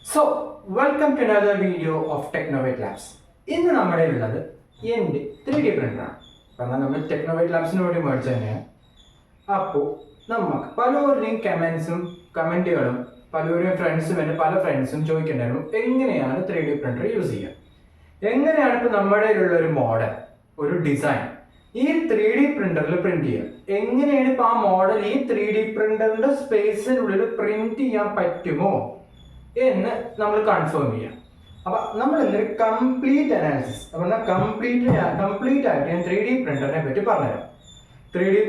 Welcome to another video of Technovate Labs. ഇന്ന് നമ്മുടെ ഉള്ളത് എൻ്റെ 3D പ്രിൻ്ററാണ്. കാരണം നമ്മൾ ടെക്നോവൈറ്റ് ലാബ്സിന് വേണ്ടി മേടിച്ചു തന്നെയാണ്. അപ്പോൾ നമുക്ക് പലരുടെയും കമൻറ്റുകളും പലരുടെയും പല ഫ്രണ്ട്സും ചോദിക്കേണ്ടായിരുന്നു എങ്ങനെയാണ് 3D പ്രിൻ്റർ യൂസ് ചെയ്യുക, എങ്ങനെയാണ് ഇപ്പോൾ നമ്മുടെ ഒരു മോഡൽ, ഒരു ഡിസൈൻ ഈ 3D പ്രിൻ്ററിൽ പ്രിന്റ് ചെയ്യുക, എങ്ങനെയാണ് ഇപ്പോൾ ആ മോഡൽ ഈ 3D പ്രിൻ്ററിൻ്റെ സ്പേസിനുള്ളിൽ പ്രിന്റ് ചെയ്യാൻ പറ്റുമോ എന്ന് നമ്മൾ കൺഫേം ചെയ്യാം. അപ്പൊ നമ്മൾ ഇന്നൊരു കംപ്ലീറ്റ് അനാലിസിസ് കംപ്ലീറ്റ് ആയിട്ട് ഞാൻ 3D പ്രിന്ററിനെ പറ്റി പറഞ്ഞുതരാം.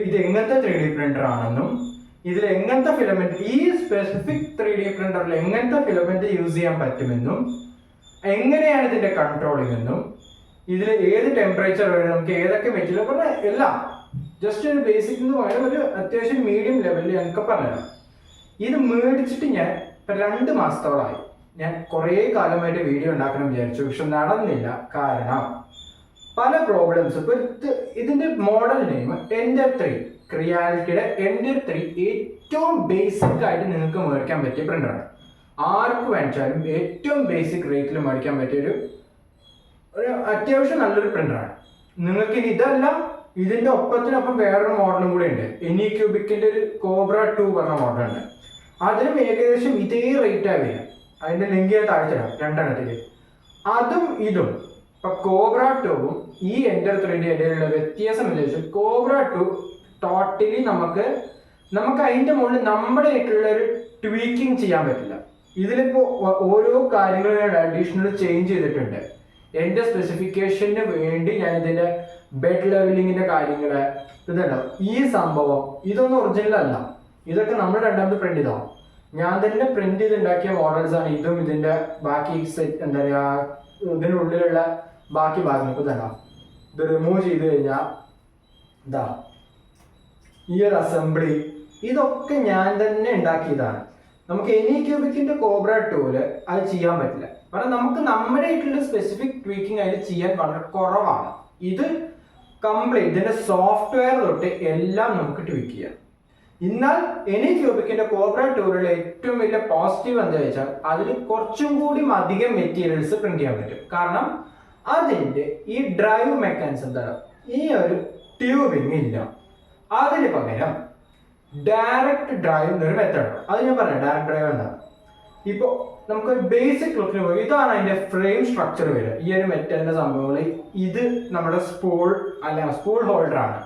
ഇത് എങ്ങനത്തെ 3D പ്രിന്റർ ആണെന്നും ഇതിൽ എങ്ങനത്തെ ഫിലമെന്റ്, ഈ സ്പെസിഫിക് 3D പ്രിന്ററിൽ എങ്ങനത്തെ ഫിലമെന്റ് യൂസ് ചെയ്യാൻ പറ്റുമെന്നും എങ്ങനെയാണ് ഇതിന്റെ കൺട്രോളിംഗ് എന്നും ഇതിൽ ഏത് ടെമ്പറേച്ചർ വരെ നമുക്ക് ഏതൊക്കെ മെറ്റീരിയൽ പറഞ്ഞ എല്ലാം ജസ്റ്റ് ഒരു ബേസിക് എന്ന് പറയുന്നത് ഒരു അത്യാവശ്യം മീഡിയം ലെവലിൽ ഞങ്ങൾക്ക് പറഞ്ഞുതരാം. ഇത് മേടിച്ചിട്ട് ഞാൻ 2 മാസത്തോളമായി. ഞാൻ കുറേ കാലമായിട്ട് വീഡിയോ ഉണ്ടാക്കണം വിചാരിച്ചു, പക്ഷെ നടന്നില്ല. കാരണം പല പ്രോബ്ലംസ്. ഇപ്പോൾ ഇതിന്റെ മോഡൽ നെയിം എൻഡർ 3, ക്രിയാലിറ്റിയുടെ എൻഡർ 3 ഏറ്റവും ബേസിക് ആയിട്ട് നിങ്ങൾക്ക് മേടിക്കാൻ പറ്റിയ പ്രിന്ററാണ്. ആർക്ക് വേണിച്ചാലും ഏറ്റവും ബേസിക് റേറ്റിൽ മേടിക്കാൻ പറ്റിയ ഒരു അത്യാവശ്യം നല്ലൊരു പ്രിന്ററാണ്. നിങ്ങൾക്ക് ഇനി ഇതല്ല, ഇതിന്റെ ഒപ്പത്തിനൊപ്പം വേറൊരു മോഡലും കൂടെ ഉണ്ട്. ക്യൂബിക്കിന്റെ ഒരു കോബ്ര 2 പറഞ്ഞ മോഡലുണ്ട്. അതിനും ഏകദേശം ഇതേ റേറ്റാണ് വരിക. അതിന്റെ ലിങ്ക് ഞാൻ താഴ്ചയാണ് രണ്ടെണ്ണത്തില്. അതും ഇതും ഇപ്പൊ കോബ്ര 2ഉം ഈ എൻഡർ 3ന്റെ ഇടയിലുള്ള വ്യത്യാസം എന്താ വെച്ചാൽ കോബ്ര 2 ടോട്ടലി നമുക്ക് അതിന്റെ മുകളിൽ നമ്മുടെ ആയിട്ടുള്ള ഒരു ട്വീക്കിംഗ് ചെയ്യാൻ പറ്റില്ല. ഇതിലിപ്പോ ഓരോ കാര്യങ്ങളും ഞാൻ അഡീഷണൽ ചേഞ്ച് ചെയ്തിട്ടുണ്ട്. എന്റെ സ്പെസിഫിക്കേഷന് വേണ്ടി ഞാൻ ഇതിന്റെ ബെഡ് ലെവലിങ്ങിന്റെ കാര്യങ്ങള് ഇതുണ്ടോ, ഈ സംഭവം ഇതൊന്നും ഒറിജിനൽ അല്ല. ഇതൊക്കെ നമ്മൾ രണ്ടാമത് പ്രിന്റ് ചെയ്താവും. ഞാൻ തന്നെ പ്രിന്റ് ചെയ്തുണ്ടാക്കിയ മോഡൽസ് ആണ്. ഇതും ഇതിന്റെ ബാക്കി എന്താ പറയാ, ഇതിനുള്ളിലുള്ള ബാക്കി ഭാഗങ്ങൾക്ക് തന്നെ ഇത് റിമൂവ് ചെയ്ത് കഴിഞ്ഞാൽ ഇതാ ഈ ഒരു അസംബ്ലി ഇതൊക്കെ ഞാൻ തന്നെ ഉണ്ടാക്കിയതാണ്. നമുക്ക് ക്യൂബിക്കിന്റെ കോബ്ര 2 അത് ചെയ്യാൻ പറ്റില്ല. കാരണം നമുക്ക് നമ്മുടെ ആയിട്ടുള്ള സ്പെസിഫിക് ട്വീക്കിംഗ് അതിൽ ചെയ്യാൻ വളരെ കുറവാണ്. ഇത് കംപ്ലീറ്റ് ഇതിന്റെ സോഫ്റ്റ്വെയർ തൊട്ട് എല്ലാം നമുക്ക് ട്വീക്ക് ചെയ്യാം. എന്നാൽ ക്യൂബിക്കിന്റെ കോബ്ര 2ലുള്ള ഏറ്റവും വലിയ പോസിറ്റീവ് എന്താ വെച്ചാൽ അതിൽ കുറച്ചും കൂടി അധികം മെറ്റീരിയൽസ് പ്രിന്റ് ചെയ്യാൻ പറ്റും. കാരണം അതിന്റെ ഈ ഡ്രൈവ് മെക്കാനിസം എന്താണ്, ഈ ഒരു ട്യൂബിങ് ഇല്ല. അതിന് പകരം ഡയറക്റ്റ് ഡ്രൈവ് എന്നൊരു മെത്തേഡ്, അത് ഞാൻ പറയാം. ഡയറക്റ്റ് ഡ്രൈവ് എന്താണ്, ഇപ്പൊ നമുക്ക് ബേസിക് ലുക്കിന് പോയി ഇതാണ് അതിന്റെ ഫ്രെയിം സ്ട്രക്ചർ വരിക. ഈ ഒരു മെറ്റലിന്റെ സംഭവങ്ങൾ, ഇത് നമ്മുടെ സ്പൂൾ ഹോൾഡർ ആണ്.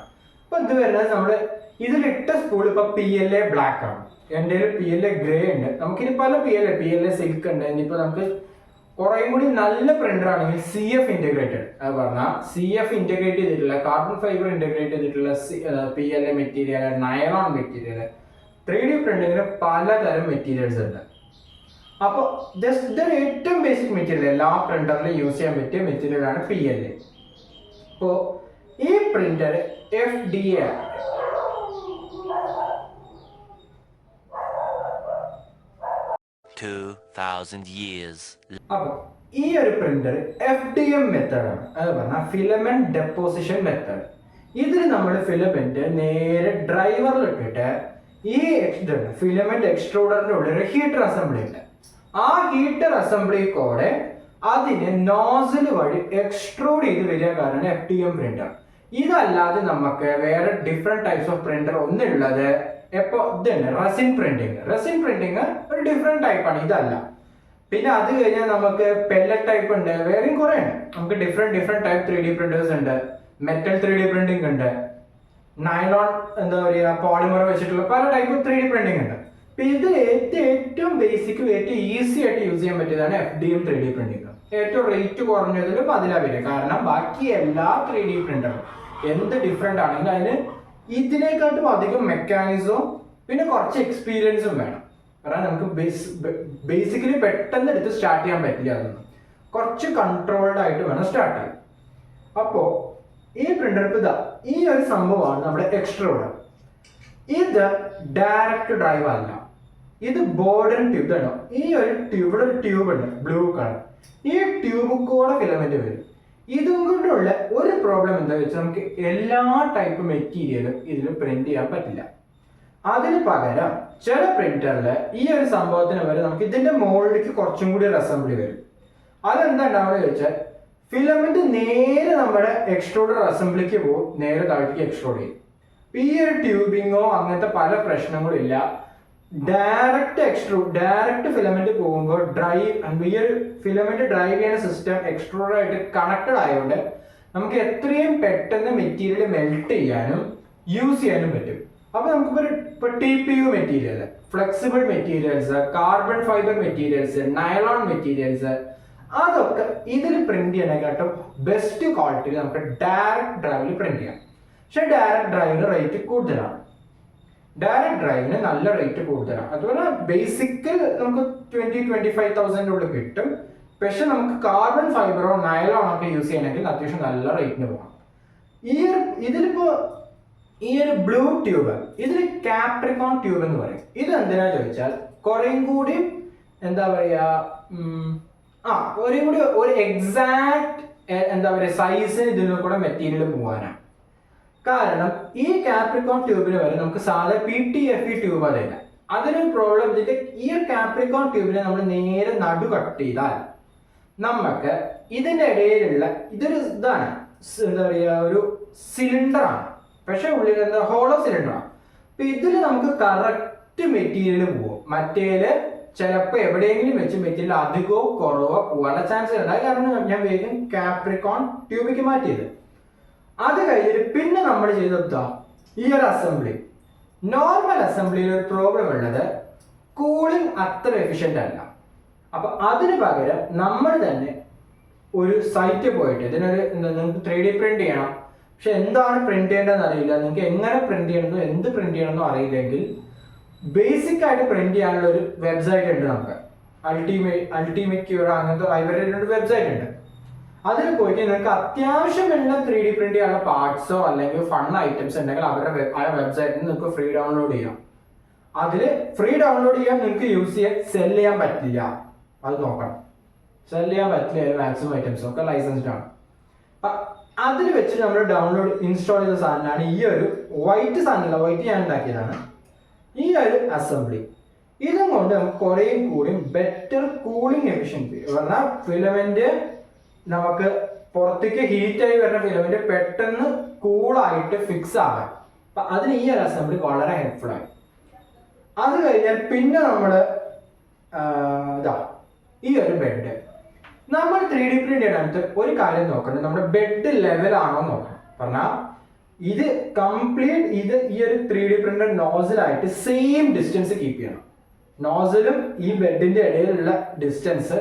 അപ്പൊ ഇത് വരുന്നത് നമ്മള് ഇതിലിട്ട സ്പൂൾ ഇപ്പൊ PLA ബ്ലാക്ക് ആണ്. എൻ്റെ PLA ഗ്രേ ഉണ്ട്. നമുക്കിനി പല PLA സിൽക്ക് ഉണ്ട്. ഇനിയിപ്പോ നമുക്ക് കുറേയും കൂടി നല്ല പ്രിന്റർ ആണെങ്കിൽ CF ഇന്റഗ്രേറ്റഡ്, അത് പറഞ്ഞാൽ CF ഇന്റഗ്രേറ്റ് ചെയ്തിട്ടുള്ള കാർബൺ ഫൈബർ ഇന്റഗ്രേറ്റ് ചെയ്തിട്ടുള്ള PLA material, nylon material, 3D പ്രിന്റിങ്ങിന് പലതരം മെറ്റീരിയൽസ് ഉണ്ട്. അപ്പോൾ ജസ്റ്റ് ഏറ്റവും ബേസിക് മെറ്റീരിയൽ എല്ലാ പ്രിന്ററിലും യൂസ് ചെയ്യാൻ പറ്റിയ മെറ്റീരിയൽ ആണ് PLA. അപ്പോൾ ഈ പ്രിന്റർ FDA 2000 years. അപ്പോൾ ഈ ഒരു പ്രിന്റർ FDM മെത്തേഡാണ്, അത് പറഞ്ഞാൽ ഫിലമെന്റ് ഡെപ്പോസിഷൻ മെത്തേഡ്. ഇതിൽ നമ്മൾ ഫിലമെന്റ് നേരെ ഡ്രൈവറിൽ ഇട്ടിട്ട് ഈ ഫിലമെന്റ് എക്സ്ട്രൂഡറിന്റെ ഉള്ളിൽ ഒരു ഹീറ്റർ അസംബ്ലി ഉണ്ട്. ആ ഹീറ്റർ അസംബ്ലി കൂടെ അതിനെ നോസിൽ വഴി എക്സ്ട്രൂഡ് ചെയ്ത് വരിക കാരണം FDM പ്രിന്റർ. ഇതല്ലാതെ നമുക്ക് വേറെ ഡിഫറെന്റ് ടൈപ്സ് ഓഫ് പ്രിന്റർ ഒന്നുള്ളത് എപ്പോ ഇതുണ്ട് റെസിൻ പ്രിന്റിങ് ഒരു ഡിഫറെന്റ് ടൈപ്പാണ്, ഇതല്ല. പിന്നെ അത് കഴിഞ്ഞാൽ നമുക്ക് പെല്ലറ്റ് ടൈപ്പ് ഉണ്ട്, വേറെയും കുറെ ഉണ്ട്. നമുക്ക് ഡിഫറെന്റ് ടൈപ്പ് 3D പ്രിന്റേഴ്സ് ഉണ്ട്. മെറ്റൽ 3D പ്രിന്റിംഗ് ഉണ്ട്, നൈലോൺ എന്താ പറയുക പോളിമർ വെച്ചിട്ടുള്ള പല ടൈപ്പ് 3D പ്രിന്റിംഗ് ഉണ്ട്. അപ്പൊ ഇത് ഏറ്റവും ബേസിക് ഏറ്റവും ഈസി ആയിട്ട് യൂസ് ചെയ്യാൻ പറ്റിയതാണ് FDM 3D പ്രിന്റിംഗ്. ഏറ്റവും റേറ്റ് കുറഞ്ഞതിലും അതിലാ വരിക. കാരണം ബാക്കി എല്ലാ 3D പ്രിന്ററും എന്ത് ഡിഫറെന്റ് ആണെങ്കിലും അതിന് ഇതിനെക്കാട്ടും അധികം മെക്കാനിസവും പിന്നെ കുറച്ച് എക്സ്പീരിയൻസും വേണം. കാരണം നമുക്ക് ബേസിക്കലി പെട്ടെന്ന് എടുത്ത് സ്റ്റാർട്ട് ചെയ്യാൻ പറ്റില്ല. അതൊന്നും കുറച്ച് കൺട്രോൾഡ് ആയിട്ട് വേണം സ്റ്റാർട്ട് ചെയ്യാൻ. അപ്പോ ഈ പ്രിന്റർ ഇതാ ഈ ഒരു സംഭവമാണ് നമ്മുടെ എക്സ്ട്രൂഡർ. ഇത് ഡയറക്റ്റ് ഡ്രൈവ് അല്ല, ഇത് ബോർഡൻ ട്യൂബ് ആണോ. ഈ ഒരു ട്യൂബിൽ ഒരു ട്യൂബ് ഉണ്ട് ബ്ലൂ കളർ. ഈ ട്യൂബ് കൂടെ ഫിലമെന്റ് വരും. ഇതും കൊണ്ടുള്ള ഒരു പ്രോബ്ലം എന്താ വെച്ചാൽ നമുക്ക് എല്ലാ ടൈപ്പ് മെറ്റീരിയലും ഇതിൽ പ്രിന്റ് ചെയ്യാൻ പറ്റില്ല. അതിന് പകരം ചില പ്രിന്ററിൽ ഈ ഒരു സംഭവത്തിന് വരെ നമുക്ക് ഇതിന്റെ മുകളിലേക്ക് കുറച്ചും കൂടി ഒരു അസംബ്ലി വരും. അതെന്താ ഉണ്ടാവുക ചോദിച്ചാൽ ഫിലമെന്റ് നേരെ നമ്മുടെ എക്സ്ട്രൂഡർ അസംബ്ലിക്ക് പോകും, നേരെ താഴേക്ക് എക്സ്ട്രൂഡ് ചെയ്യും. ഈ ഒരു ട്യൂബിങ്ങോ അങ്ങനത്തെ പല പ്രശ്നങ്ങളും ഇല്ല. ഡയറക്റ്റ് ഫിലമെന്റ് പോകുമ്പോൾ ഈ ഒരു ഫിലമെന്റ് ഡ്രൈവ് ചെയ്യുന്ന സിസ്റ്റം എക്സ്ട്രൂഡറായിട്ട് കണക്റ്റഡ് ആയതുകൊണ്ട് നമുക്ക് എത്രയും പെട്ടെന്ന് മെറ്റീരിയൽ മെൽറ്റ് ചെയ്യാനും യൂസ് ചെയ്യാനും പറ്റും. അപ്പൊ നമുക്ക് T P U material, flexible materials, carbon fibre materials, nylon materials, അതൊക്കെ ഇതിൽ പ്രിന്റ് ചെയ്യാനായിട്ടും ബെസ്റ്റ് ക്വാളിറ്റിയിൽ നമുക്ക് ഡയറക്റ്റ് ഡ്രൈവിൽ പ്രിന്റ് ചെയ്യാം. പക്ഷെ ഡയറക്റ്റ് ഡ്രൈവിന് റേറ്റ് കൂടുതലാണ്. ഡയറക്റ്റ് ഡ്രൈവിന് നല്ല റേറ്റ് കൂടുതലാണ്. അതുപോലെ ബേസിക്കൽ നമുക്ക് 20-25,000 ഉള്ളിൽ കിട്ടും. പക്ഷെ നമുക്ക് കാർബൺ ഫൈബറോ നൈലോണോ ഒക്കെ യൂസ് ചെയ്യണമെങ്കിൽ അത്യാവശ്യം നല്ല റേറ്റിന് പോകാം. ഈ ഒരു ബ്ലൂ ട്യൂബ്, ഇതിൽ കാപ്രിക്കോൺ ട്യൂബ് എന്ന് പറയും. ഇത് എന്തിനാ ചോദിച്ചാൽ കുറേയും കൂടി എന്താ പറയാ കുറേയും കൂടി ഒരു എക്സാക്ട് എന്താ പറയുക സൈസിന് ഇതിൽ കൂടെ മെറ്റീരിയൽ പോകാനാണ്. കാരണം ഈ കാപ്രിക്കോൺ ട്യൂബിന് വരെ നമുക്ക് സാധാ PTFE ട്യൂബ് അതില്ല. അതിനൊരു പ്രോബ്ലം ഇതിന്റെ ഈ കാപ്രിക്കോൺ ട്യൂബിനെ നമ്മൾ നേരെ നടു കട്ട് ചെയ്താൽ നമുക്ക് ഇതിന്റെ ഇടയിലുള്ള ഇതൊരു ഇതാണ് എന്താ പറയുക ഒരു സിലിണ്ടറാണ്, പക്ഷെ ഉള്ളിൽ എന്താ ഹോളോ സിലിണ്ടറാണ്. അപ്പൊ ഇതിൽ നമുക്ക് കറക്റ്റ് മെറ്റീരിയൽ പോകും. മറ്റേല് ചിലപ്പോൾ എവിടെയെങ്കിലും വെച്ച് മെറ്റീരിയൽ അധികമോ കുറവോ പോകാനുള്ള ചാൻസ് ഉണ്ട്. അത് കാരണം ഞാൻ വേഗം കാപ്രിക്കോൺ ട്യൂബിക്ക് മാറ്റിയത്. അത് കഴിഞ്ഞിട്ട് പിന്നെ നമ്മൾ ചെയ്തെടുത്ത ഈ ഒരു അസംബ്ലി, നോർമൽ അസംബ്ലിയിൽ ഒരു പ്രോബ്ലം ഉള്ളത് കൂളിംഗ് അത്ര എഫിഷ്യൻ്റ് അല്ല. അപ്പൊ അതിന് പകരം നമ്മൾ തന്നെ ഒരു സൈറ്റ് പോയിട്ട് ഇതിനൊരു നിങ്ങൾക്ക് 3D പ്രിന്റ് ചെയ്യണം, പക്ഷെ എന്താണ് പ്രിന്റ് ചെയ്യേണ്ടതെന്ന് അറിയില്ല, നിങ്ങൾക്ക് എങ്ങനെ പ്രിന്റ് ചെയ്യണമെന്നോ എന്ത് പ്രിന്റ് ചെയ്യണമെന്നോ അറിയില്ലെങ്കിൽ ബേസിക് ആയിട്ട് പ്രിന്റ് ചെയ്യാനുള്ള ഒരു വെബ്സൈറ്റ് ഉണ്ട്. നമുക്ക് അൾട്ടിമേറ്റ് ക്യൂർ അങ്ങനത്തെ ഇവരുടെ ഒരു വെബ്സൈറ്റ് ഉണ്ട്. അതിൽ പോയിട്ട് നിങ്ങൾക്ക് അത്യാവശ്യമുള്ള 3D പ്രിന്റ് ചെയ്യാനുള്ള പാർട്സോ അല്ലെങ്കിൽ ഫൺ ഐറ്റംസ് ഉണ്ടെങ്കിൽ അവരുടെ ആ വെബ്സൈറ്റിൽ നിങ്ങൾക്ക് ഫ്രീ ഡൗൺലോഡ് ചെയ്യാം. അതിൽ ഫ്രീ ഡൗൺലോഡ് ചെയ്യാൻ നിങ്ങൾക്ക് യൂസ് ചെയ്യാൻ സെൽ ചെയ്യാൻ പറ്റില്ല, അത് നോക്കണം. സെൽ ചെയ്യാൻ പറ്റില്ല മാക്സിമം ഐറ്റംസ് ഒക്കെ ലൈസൻസ്ഡ് ആണ്. അതിൽ വെച്ച് നമ്മൾ ഡൗൺലോഡ് ഇൻസ്റ്റാൾ ചെയ്ത സാധനമാണ് ഈ ഒരു വൈറ്റ് സാധനമല്ല, വൈറ്റ് ഞാൻ ഉണ്ടാക്കിയതാണ് ഈ ഒരു അസംബ്ലി. ഇതും കൊണ്ട് നമുക്ക് കുറേയും കൂടി ബെറ്റർ കൂളിംഗ് എഫിഷ്യൻസി പറഞ്ഞാൽ ഫിലമെന്റ് നമുക്ക് പുറത്തേക്ക് ഹീറ്റായി വരുന്ന ഫിലമെന്റ് പെട്ടെന്ന് കൂളായിട്ട് ഫിക്സ് ആകാം. അപ്പൊ അതിന് ഈ ഒരു അസംബ്ലി വളരെ ഹെൽപ്ഫുൾ ആയി. അത് കഴിഞ്ഞാൽ പിന്നെ നമ്മള് ഈ ഒരു ബെഡ് നമ്മൾ 3D പ്രിന്റ് ചെയ്യാനായിട്ട് ഒരു കാര്യം നോക്കണം, നമ്മുടെ ബെഡ് ലെവൽ ആണോ നോക്കണം. പറഞ്ഞാൽ ഇത് കംപ്ലീറ്റ് ഈ ഒരു 3D പ്രിന്റർ നോസിലായിട്ട് സെയിം ഡിസ്റ്റൻസ് കീപ്പ് ചെയ്യണം. നോസിലും ഈ ബെഡിന്റെ ഇടയിലുള്ള ഡിസ്റ്റൻസ്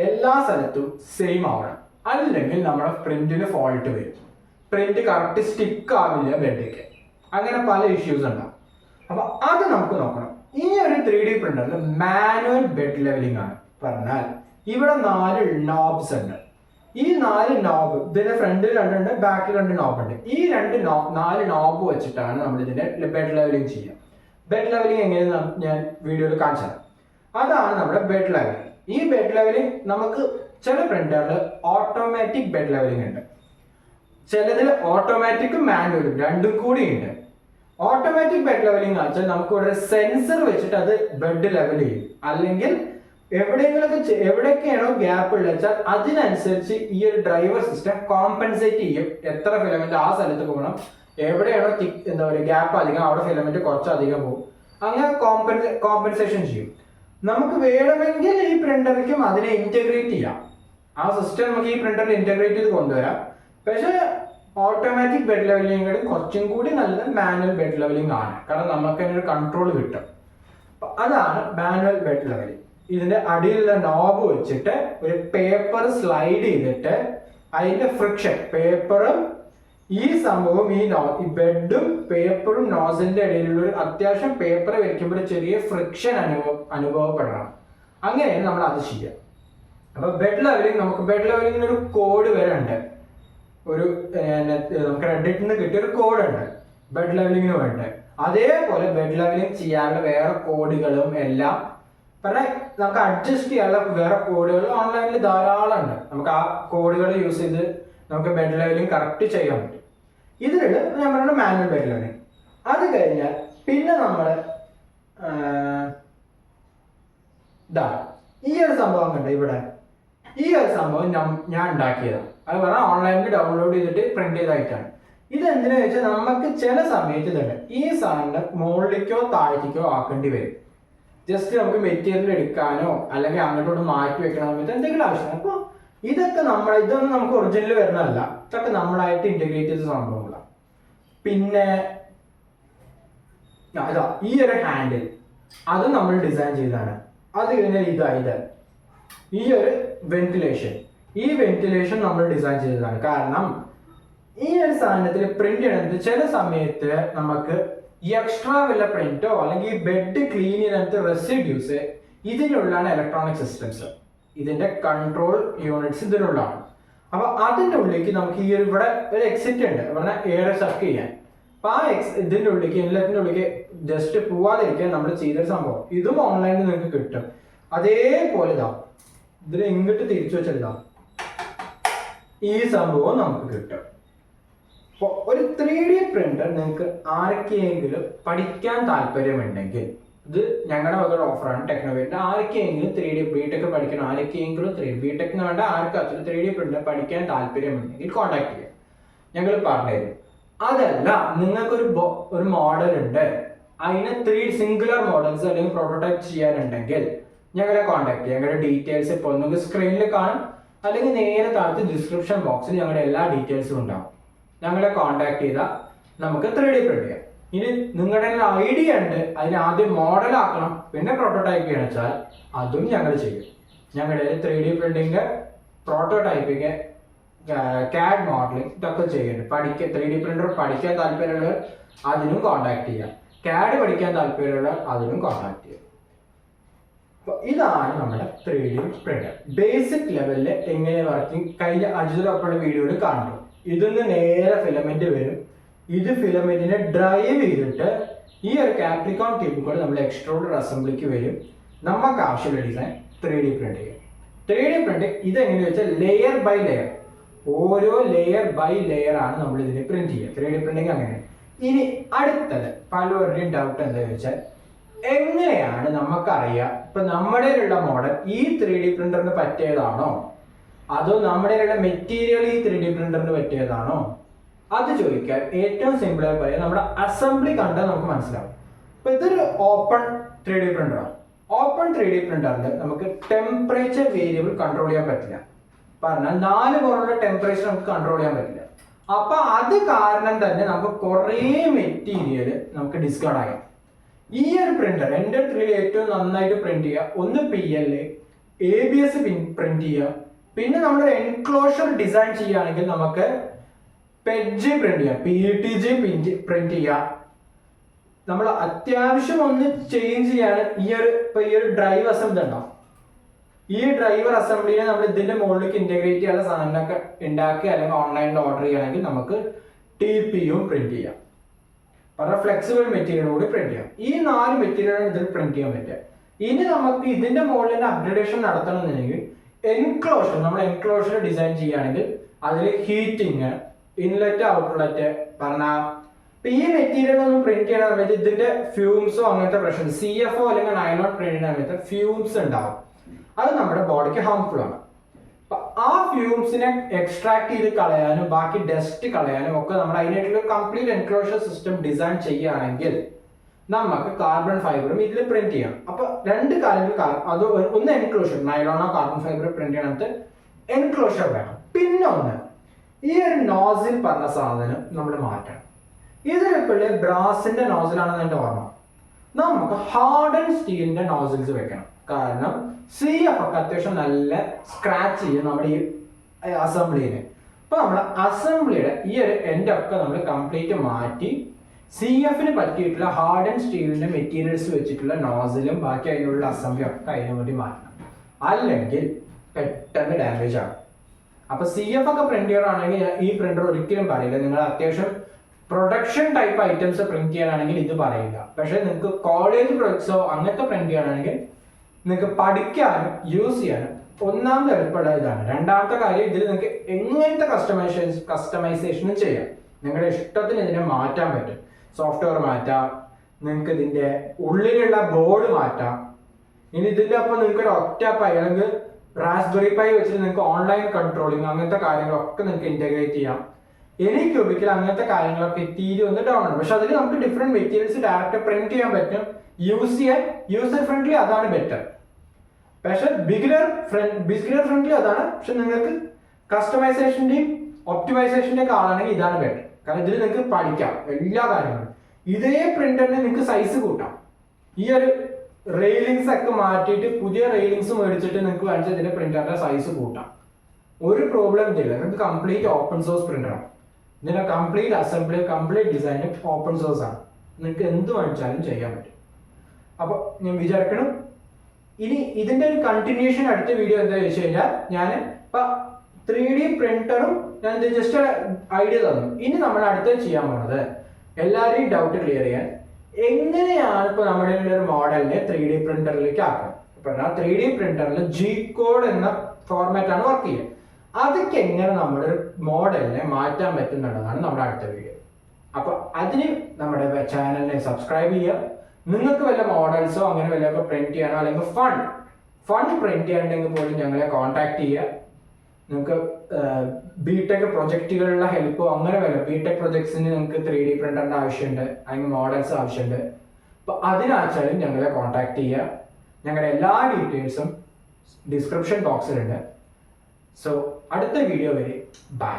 എല്ലാ സ്ഥലത്തും സെയിം ആവണം, അല്ലെങ്കിൽ നമ്മുടെ പ്രിന്റിന് ഫോൾട്ട് വരും. പ്രിന്റ് കറക്റ്റ് സ്റ്റിക്ക് ആവില്ല ബെഡിലേക്ക്, അങ്ങനെ പല ഇഷ്യൂസ് ഉണ്ടാവും. അപ്പൊ അത് നമുക്ക് നോക്കണം. ഈ ഒരു 3D പ്രിന്ററിൽ മാനുവൽ ബെഡ് ലെവലിംഗ് ആണ്. പറഞ്ഞാൽ ഇവിടെ 4 നോബ്സ് ഉണ്ട്. ഈ 4 നോബ് ഇതിന്റെ ഫ്രണ്ടിൽ 2 ഉണ്ട്, ബാക്കിൽ 2 നോബ് ഉണ്ട്. ഈ 4 നോബ് വെച്ചിട്ടാണ് നമ്മൾ ഇതിന്റെ ബെഡ് ലെവലിംഗ് ചെയ്യുക. ബെഡ് ലെവലിംഗ് എങ്ങനെയെന്ന് ഞാൻ വീഡിയോയിൽ കാണിച്ചു തരാം. അതാണ് നമ്മുടെ ബെഡ് ലെവലിംഗ്. ഈ ബെഡ് ലെവലിംഗ് നമുക്ക് ചില പ്രിന്ററിൽ ഓട്ടോമാറ്റിക് ബെഡ് ലെവലിംഗ് ഉണ്ട്, ചിലതിൽ ഓട്ടോമാറ്റിക്കും മാനുവലും രണ്ടും കൂടി ഉണ്ട്. ഓട്ടോമാറ്റിക് ബെഡ് ലെവലിംഗ് വെച്ചാൽ നമുക്ക് ഇവിടെ സെൻസർ വെച്ചിട്ട് അത് ബെഡ് ലെവൽ ചെയ്യും, അല്ലെങ്കിൽ എവിടെയൊക്കെയാണോ ഗ്യാപ്പ് ഉള്ളത് വെച്ചാൽ അതിനനുസരിച്ച് ഈ ഒരു ഡ്രൈവർ സിസ്റ്റം കോമ്പൻസേറ്റ് ചെയ്യും. എത്ര ഫിലമെന്റ് ആ സ്ഥലത്ത് പോകണം, എവിടെയാണോ എന്താ പറയുക ഗ്യാപ്പ് അധികം അവിടെ ഫിലമെന്റ് കുറച്ചധികം പോകും, അങ്ങനെ കോമ്പൻസേഷൻ ചെയ്യും. നമുക്ക് വേണമെങ്കിൽ ഈ പ്രിന്ററിക്കും അതിനെ ഇന്റഗ്രേറ്റ് ചെയ്യാം. ആ സിസ്റ്റം നമുക്ക് ഈ പ്രിന്ററിൽ ഇന്റഗ്രേറ്റ് ചെയ്ത് കൊണ്ടുവരാം. പക്ഷേ ഓട്ടോമാറ്റിക് ബെഡ് ലെവലിംഗ് കുറച്ചും കൂടി നല്ലത് മാനുവൽ ബെഡ് ലെവലിംഗ് ആണ്, കാരണം നമുക്ക് അതിനൊരു കൺട്രോൾ കിട്ടും. അതാണ് മാനുവൽ ബെഡ് ലെവലിംഗ്. ഇതിന്റെ അടിയിലുള്ള നോബ് വെച്ചിട്ട് ഒരു പേപ്പർ സ്ലൈഡ് ചെയ്തിട്ട് അതിന്റെ ഫ്രിക്ഷൻ പേപ്പറും ഈ സംഭവം ഈ ബെഡും പേപ്പറും നോസിന്റെ ഇടയിലുള്ള ഒരു അത്യാവശ്യം പേപ്പർ വയ്ക്കുമ്പോൾ ചെറിയ ഫ്രിക്ഷൻ അനുഭവപ്പെടണം. അങ്ങനെയാണ് നമ്മൾ അത് ചെയ്യുക. അപ്പൊ ബെഡ് ലെവലിംഗ് നമുക്ക് ബെഡ് ലെവലിംഗിന് ഒരു കോഡ് വരെ ഉണ്ട്. നമുക്ക് റെഡിറ്റിൽ നിന്ന് കിട്ടിയ ഒരു കോഡ് ഉണ്ട് ബെഡ് ലെവലിംഗിന് വേണ്ടി. അതേപോലെ ബെഡ് ലെവലിംഗ് ചെയ്യാനുള്ള വേറെ കോഡുകളും എല്ലാം പറഞ്ഞാൽ നമുക്ക് അഡ്ജസ്റ്റ് ചെയ്യാനുള്ള വേറെ കോഡുകൾ ഓൺലൈനിൽ ധാരാളം ഉണ്ട്. നമുക്ക് ആ കോഡുകൾ യൂസ് ചെയ്ത് നമുക്ക് ബെഡ് ലെവലിംഗ് കറക്റ്റ് ചെയ്യാൻ പറ്റും. ഇതിലുള്ള ഞാൻ പറയുന്നത് മാനുവൽ ബെഡ് ലെവലിംഗ്. അത് കഴിഞ്ഞാൽ പിന്നെ നമ്മൾ ഇതാ ഈ ഒരു സംഭവം കണ്ടോ ഇവിടെ, ഈ ഒരു സംഭവം ഞാൻ ഉണ്ടാക്കിയതാണ്. അത് പറഞ്ഞാൽ ഓൺലൈനിൽ ഡൗൺലോഡ് ചെയ്തിട്ട് പ്രിന്റ് ചെയ്തായിട്ടാണ്. ഇത് എന്തിനാ വെച്ചാൽ നമുക്ക് ചില സമയത്ത് തന്നെ ഈ സാധനം മുകളിലേക്കോ താഴേക്കോ ആക്കേണ്ടി വരും. ജസ്റ്റ് നമുക്ക് മെറ്റീരിയൽ എടുക്കാനോ അല്ലെങ്കിൽ അങ്ങോട്ടോട്ട് മാറ്റി വെക്കണ സമയത്ത് എന്തെങ്കിലും ആവശ്യം. അപ്പോൾ ഇതൊന്നും നമുക്ക് ഒറിജിനൽ വരുന്നതല്ല, ഇതൊക്കെ നമ്മളായിട്ട് ഇന്റഗ്രേറ്റ് ചെയ്ത സംഭവങ്ങളാണ്. പിന്നെ ഇതാ ഈ ഒരു ഹാൻഡിൽ അത് നമ്മൾ ഡിസൈൻ ചെയ്തതാണ്. അത് കഴിഞ്ഞാൽ ഇത് ഈ ഒരു ഈ വെന്റിലേഷൻ നമ്മൾ ഡിസൈൻ ചെയ്തതാണ്. കാരണം ഈ ഒരു സാധനത്തിൽ പ്രിന്റ് ചെയ്യണത് ചില സമയത്ത് നമുക്ക് ഈ എക്സ്ട്രാ വല്ല പ്രിന്റോ അല്ലെങ്കിൽ ബെഡ് ക്ലീൻ ചെയ്യുന്ന റെസിഡ്യൂസ് ഇതിനുള്ളാണ് ഇലക്ട്രോണിക് സിസ്റ്റംസ്, ഇതിന്റെ കൺട്രോൾ യൂണിറ്റ്സ് ഇതിനുള്ളതാണ്. അപ്പൊ അതിന്റെ ഉള്ളിലേക്ക് നമുക്ക് ഈ ഒരു ഇവിടെ ഒരു എക്സിറ്റ് ഉണ്ട്, പറഞ്ഞാൽ എയർ സക്ക് ചെയ്യാൻ. അപ്പൊ ആ ഇതിന്റെ ഉള്ളിലേക്ക് എല്ലാത്തിന്റെ ഉള്ളിലേക്ക് ജസ്റ്റ് പോവാതിരിക്കാൻ നമ്മൾ ചെയ്തൊരു സംഭവം. ഇതും ഓൺലൈനിൽ നിങ്ങൾക്ക് കിട്ടും. അതേപോലെ ഇതാ ഇതിൽ ഇങ്ങോട്ട് തിരിച്ചു വെച്ചെടുത്താ ഈ സംഭവം നമുക്ക് കിട്ടും. അപ്പോൾ ഒരു 3D പ്രിന്റർ നിങ്ങൾക്ക് ആർക്കെങ്കിലും പഠിക്കാൻ താല്പര്യമുണ്ടെങ്കിൽ, ഇത് ഞങ്ങളുടെ വക ഓഫറാണ് ടെക്നോവേറ്റിൽ. ആർക്കെങ്കിലും 3D ബിടെക് പഠിക്കണം, ആർക്കെങ്കിലും ബിടെക് എന്ന് വേണ്ട ആർക്കും 3D പ്രിന്റർ പഠിക്കാൻ താല്പര്യമുണ്ടെങ്കിൽ കോൺടാക്ട് ചെയ്യാം, ഞങ്ങൾ പറഞ്ഞുതരും. അതല്ല നിങ്ങൾക്കൊരു മോഡൽ ഉണ്ട്, അതിന് 3 സിംഗുലർ മോഡൽസ് അല്ലെങ്കിൽ പ്രോട്ടോടൈപ്പ് ചെയ്യാനുണ്ടെങ്കിൽ ഞങ്ങളെ കോൺടാക്ട് ചെയ്യാം. ഞങ്ങളുടെ ഡീറ്റെയിൽസ് ഇപ്പോൾ ഒന്നുകിൽ സ്ക്രീനിൽ കാണും അല്ലെങ്കിൽ നേരെ താഴത്ത് ഡിസ്ക്രിപ്ഷൻ ബോക്സിൽ ഞങ്ങളുടെ എല്ലാ ഡീറ്റെയിൽസും ഉണ്ടാവും. ഞങ്ങളെ കോൺടാക്ട് ചെയ്താൽ നമുക്ക് 3D പ്രിന്റ് ചെയ്യാം. ഇനി നിങ്ങളുടെ ഐഡിയ ഉണ്ട്, അതിന് ആദ്യം മോഡലാക്കണം പിന്നെ പ്രോട്ടോടൈപ്പ് ചെയ്യണം വെച്ചാൽ അതും ഞങ്ങൾ ചെയ്യും. ഞങ്ങളുടെ 3D printing, prototyping, CAD modelling ഇതൊക്കെ ചെയ്യുന്നുണ്ട്. 3D പ്രിന്റർ പഠിക്കാൻ താല്പര്യമുള്ളവർ അതിനും കോൺടാക്ട് ചെയ്യാം. CAD പഠിക്കാൻ താല്പര്യമുള്ളവർ അതിനും കോൺടാക്ട് ചെയ്യാം. ഇതാണ് നമ്മുടെ 3D പ്രിന്റർ. ബേസിക് ലെവലിൽ എങ്ങനെ വർക്കിംഗ് കഴിഞ്ഞ അജിതോപ്പുള്ള വീഡിയോയിൽ കാണുന്നു. ഇതിന്ന് നേരെ ഫിലമെന്റ് വരും. ഇത് ഫിലമെന്റിനെ ഡ്രൈവ് ചെയ്തിട്ട് ഈ ഒരു കാപ്രിക്കോൺ ടിപ്പ് കൂടെ നമ്മൾ എക്സ്ട്രൂഡർ അസംബ്ലിക്ക് വരും. നമുക്ക് ആവശ്യമുള്ള ഡിസൈൻ 3D പ്രിന്റ് ചെയ്യും. 3D പ്രിന്റ് ഇതെങ്ങനെ വെച്ചാൽ ലെയർ ബൈ ലെയർ, ഓരോ ലെയർ ബൈ ലെയർ ആണ് നമ്മൾ ഇതിനെ പ്രിന്റ് ചെയ്യുക. 3D പ്രിന്റിങ് അങ്ങനെ. ഇനി അടുത്തത് പലരുടെയും ഡൗട്ട് എന്താണെന്ന് വെച്ചാൽ എങ്ങനെയാണ് നമുക്കറിയാം ഇപ്പൊ നമ്മുടെ മോഡൽ ഈ 3D പ്രിന്ററിന് പറ്റിയതാണോ അതോ നമ്മുടെ മെറ്റീരിയൽ ഈ 3D പ്രിന്ററിന് പറ്റിയതാണോ? അത് ചോദിക്കാൻ ഏറ്റവും സിമ്പിൾ ആയി പറയാം, നമ്മുടെ അസംബ്ലി കണ്ടാൽ നമുക്ക് മനസ്സിലാവും. ഇപ്പൊ ഇതൊരു ഓപ്പൺ 3D പ്രിന്ററാണ്. ഓപ്പൺ 3D പ്രിന്ററിൽ നമുക്ക് ടെമ്പറേച്ചർ വേരിയബിൾ കൺട്രോൾ ചെയ്യാൻ പറ്റില്ല. പറഞ്ഞാൽ 4 പോലുള്ള ടെമ്പറേച്ചർ നമുക്ക് കൺട്രോൾ ചെയ്യാൻ പറ്റില്ല. അപ്പൊ അത് കാരണം തന്നെ നമുക്ക് കുറേ മെറ്റീരിയൽ നമുക്ക് ഡിസ്കാർഡ് ആകാം. ഈ ഒരു പ്രിന്റർ എൻ്റെ 3D ഏറ്റവും നന്നായിട്ട് പ്രിന്റ് ചെയ്യുക, ഒന്ന് PLA, ABS പ്രിന്റ് ചെയ്യുക, പിന്നെ നമ്മൾ എൻക്ലോഷർ ഡിസൈൻ ചെയ്യുകയാണെങ്കിൽ നമുക്ക് PETG പ്രിന്റ് ചെയ്യാം, PETG പ്രിന്റ് ചെയ്യാം. നമ്മൾ അത്യാവശ്യം ഒന്ന് ചേഞ്ച് ചെയ്യാണ് ഈ ഒരു ഡ്രൈവ് അസംബ്ലി ഉണ്ടാവും. ഈ ഡ്രൈവർ അസംബ്ലിനെ നമ്മൾ ഇതിന്റെ മുകളിലേക്ക് ഇന്റഗ്രേറ്റ് ചെയ്യാനുള്ള സാധനങ്ങളൊക്കെ ഉണ്ടാക്കി അല്ലെങ്കിൽ ഓൺലൈനിൽ ഓർഡർ ചെയ്യുകയാണെങ്കിൽ നമുക്ക് TPU പ്രിന്റ് ചെയ്യാം. വളരെ ഫ്ലെക്സിബിൾ മെറ്റീരിയൽ കൂടി പ്രിന്റ് ചെയ്യാം. ഈ 4 മെറ്റീരിയലാണ് ഇതിൽ പ്രിന്റ് ചെയ്യാൻ പറ്റുക. ഇനി നമുക്ക് ഇതിന്റെ മുകളിൽ തന്നെ അപ്ഗ്രേഡേഷൻ നടത്തണമെന്നുണ്ടെങ്കിൽ നമ്മൾ എൻക്ലോഷർ ഡിസൈൻ ചെയ്യുകയാണെങ്കിൽ അതിൽ ഹീറ്റിങ്, ഇൻലെറ്റ്, ഔട്ട്ലെറ്റ് പറഞ്ഞാൽ ഇപ്പൊ ഈ മെറ്റീരിയൽ ഒന്നും പ്രിന്റ് ചെയ്യുന്ന സമയത്ത് ഇതിന്റെ ഫ്യൂംസോ അങ്ങനത്തെ പ്രശ്നം, CFO അല്ലെങ്കിൽ നൈലോൺ പ്രിന്റ് ചെയ്യുന്ന സമയത്ത് ഫ്യൂംസ് ഉണ്ടാവും. അത് നമ്മുടെ ബോഡിക്ക് ഹാർംഫുൾ ആണ്. ആ ഫ്യൂംസിനെ എക്സ്ട്രാക്ട് ചെയ്ത് കളയാനും ബാക്കി ഡസ്റ്റ് കളയാനും ഒക്കെ നമ്മൾ അതിനായിട്ടുള്ള കംപ്ലീറ്റ് എൻക്ലോഷർ സിസ്റ്റം ഡിസൈൻ ചെയ്യുകയാണെങ്കിൽ നമുക്ക് കാർബൺ ഫൈബറും ഇതിൽ പ്രിന്റ് ചെയ്യാം. അപ്പൊ 2 കാര്യങ്ങൾ, അത് ഒന്ന് എൻക്ലോഷർ, നൈലോണോ കാർബൺ ഫൈബർ പ്രിന്റ് ചെയ്യണത് എൻക്ലോഷർ വേണം. പിന്നെ ഒന്ന് ഈ ഒരു നോസിൽ പറഞ്ഞ സാധനം നമ്മൾ മാറ്റണം. ഇതിലെപ്പോഴും ബ്രാസിന്റെ നോസിലാണെന്ന് എൻ്റെ ഓർമ്മ. നമുക്ക് ഹാർഡൻ സ്റ്റീലിന്റെ നോസിൽസ് വെക്കണം. കാരണം CF ഒക്കെ അത്യാവശ്യം നല്ല സ്ക്രാച്ച് ചെയ്യും നമ്മുടെ ഈ അസംബ്ലിനെ. അപ്പൊ നമ്മൾ അസംബ്ലിയുടെ ഈ ഒരു എൻഡ് ഒക്കെ നമ്മൾ കംപ്ലീറ്റ് മാറ്റി CFന് പറ്റിയിട്ടുള്ള ഹാർഡൻ സ്റ്റീലിന്റെ മെറ്റീരിയൽസ് വെച്ചിട്ടുള്ള നോസിലും ബാക്കി അതിനുള്ള അസംബ്ലി ഒക്കെ അതിനു വേണ്ടി മാറ്റണം. അല്ലെങ്കിൽ പെട്ടെന്ന് ഡാമേജ് ആകും. അപ്പൊ CF ഒക്കെ പ്രിന്റ് ചെയ്യാനാണെങ്കിൽ ഈ പ്രിന്റർ ഒരിക്കലും പറയില്ല. നിങ്ങൾ അത്യാവശ്യം പ്രൊഡക്ഷൻ ടൈപ്പ് ഐറ്റംസ് പ്രിന്റ് ചെയ്യാനാണെങ്കിൽ ഇത് പറയില്ല. പക്ഷെ നിങ്ങൾക്ക് കോളേജ് പ്രൊജക്ട്സോ അങ്ങനത്തെ പ്രിന്റ് ചെയ്യാനാണെങ്കിൽ നിങ്ങൾക്ക് പഠിക്കാനും യൂസ് ചെയ്യാനും ഒന്നാമത് എളുപ്പമുള്ള ഇതാണ്. രണ്ടാമത്തെ കാര്യം, ഇതിൽ നിങ്ങൾക്ക് എങ്ങനത്തെ കസ്റ്റമൈസേഷനും ചെയ്യാം. നിങ്ങളുടെ ഇഷ്ടത്തിന് ഇതിനെ മാറ്റാൻ പറ്റും. സോഫ്റ്റ്വെയർ മാറ്റാം, നിങ്ങൾക്ക് ഇതിൻ്റെ ഉള്ളിലുള്ള ബോർഡ് മാറ്റാം. ഇനി ഇതിൻ്റെ ഒപ്പം നിങ്ങൾക്ക് ഒരു ഒറ്റ പൈ അല്ലെങ്കിൽ റാസ്ബെറി പൈ വെച്ചിട്ട് നിങ്ങൾക്ക് ഓൺലൈൻ കൺട്രോളിങ് അങ്ങനത്തെ കാര്യങ്ങളൊക്കെ നിങ്ങൾക്ക് ഇൻറ്റഗ്രേറ്റ് ചെയ്യാം. എനി ക്യൂബിക്കിൽ അങ്ങനത്തെ കാര്യങ്ങളൊക്കെ തീരെ ഒന്ന് ഡൗൺ ആണ്. പക്ഷെ അതിൽ നമുക്ക് ഡിഫറെൻറ്റ് മെറ്റീരിയൽസ് ഡയറക്റ്റ് പ്രിന്റ് ചെയ്യാൻ പറ്റും. യൂസ് ചെയ്യാൻ യൂസർ ഫ്രണ്ട്ലി അതാണ് ബെറ്റർ. പക്ഷെ ബിഗിനർ ഫ്രണ്ട്ലി അതാണ്. പക്ഷെ നിങ്ങൾക്ക് കസ്റ്റമൈസേഷൻ്റെയും ഒപ്റ്റിമൈസേഷൻ്റെ ഒക്കെ ആളാണെങ്കിൽ ഇതാണ് ബെറ്റർ. കാരണം ഇതിൽ നിങ്ങൾക്ക് പഠിക്കാം എല്ലാ കാര്യങ്ങളും. ഇതേ പ്രിന്ററിന് നിങ്ങൾക്ക് സൈസ് കൂട്ടാം. ഈ ഒരു റെയിലിങ്സ് ഒക്കെ മാറ്റിയിട്ട് പുതിയ റെയിലിങ്സ് മേടിച്ചിട്ട് നിങ്ങൾക്ക് വേണമെങ്കിൽ ഇതിന്റെ പ്രിന്ററിന്റെ സൈസ് കൂട്ടാം. ഒരു പ്രോബ്ലം ഇല്ല. നിങ്ങൾക്ക് കംപ്ലീറ്റ് ഓപ്പൺ സോഴ്സ് പ്രിന്ററാണ്. ഇതിന്റെ complete assembly complete design open source ആണ്. നിങ്ങൾക്ക് എന്ത് വേണിച്ചാലും ചെയ്യാൻ പറ്റും. അപ്പോൾ ഞാൻ വിചാരിക്കണം ഇനി ഇതിന്റെ ഒരു കണ്ടിന്യൂഷൻ അടുത്ത വീഡിയോ എന്താ ചോദിച്ചു കഴിഞ്ഞാൽ ഞാൻ ഇപ്പൊ 3D പ്രിന്ററും ഞാൻ ജസ്റ്റ് ഐഡിയ തന്നു. ഇനി നമ്മൾ അടുത്ത ചെയ്യാൻ പോണത് എല്ലാവരെയും ഡൗട്ട് ക്ലിയർ ചെയ്യാൻ എങ്ങനെയാണ് ഇപ്പൊ നമ്മുടെ ഒരു മോഡലിനെ 3D പ്രിന്ററിലേക്ക് ആക്കുക. ഇപ്പൊ 3D പ്രിന്ററിൽ G-കോഡ് എന്ന ഫോർമാറ്റ് ആണ് വർക്ക് ചെയ്യുക. അതൊക്കെ എങ്ങനെ നമ്മുടെ ഒരു മോഡലിനെ മാറ്റാൻ പറ്റുന്നുള്ളതാണ് നമ്മുടെ അടുത്ത വീഡിയോ. അപ്പൊ അതിന് നമ്മുടെ ചാനലിനെ സബ്സ്ക്രൈബ് ചെയ്യുക. നിങ്ങൾക്ക് വല്ല മോഡൽസോ അങ്ങനെ വല്ലതൊക്കെ പ്രിന്റ് ചെയ്യാനോ അല്ലെങ്കിൽ ഫൺ പ്രിന്റ് ചെയ്യാനുണ്ടെങ്കിൽ പോലും ഞങ്ങളെ കോൺടാക്ട് ചെയ്യുക. നിങ്ങൾക്ക് ബിടെക് പ്രൊജക്റ്റുകളുടെ ഹെൽപ്പോ അങ്ങനെ വല്ല ബിടെക് പ്രൊജക്ട്സിന് നിങ്ങൾക്ക് 3D പ്രിന്ററിന്റെ ആവശ്യമുണ്ട്, അല്ലെങ്കിൽ മോഡൽസ് ആവശ്യമുണ്ട്. അപ്പോൾ അതിനാച്ചാലും ഞങ്ങളെ കോൺടാക്ട് ചെയ്യുക. ഞങ്ങളുടെ എല്ലാ ഡീറ്റെയിൽസും ഡിസ്ക്രിപ്ഷൻ ബോക്സിലുണ്ട്. സോ അടുത്ത വീഡിയോ വരെ ബൈ.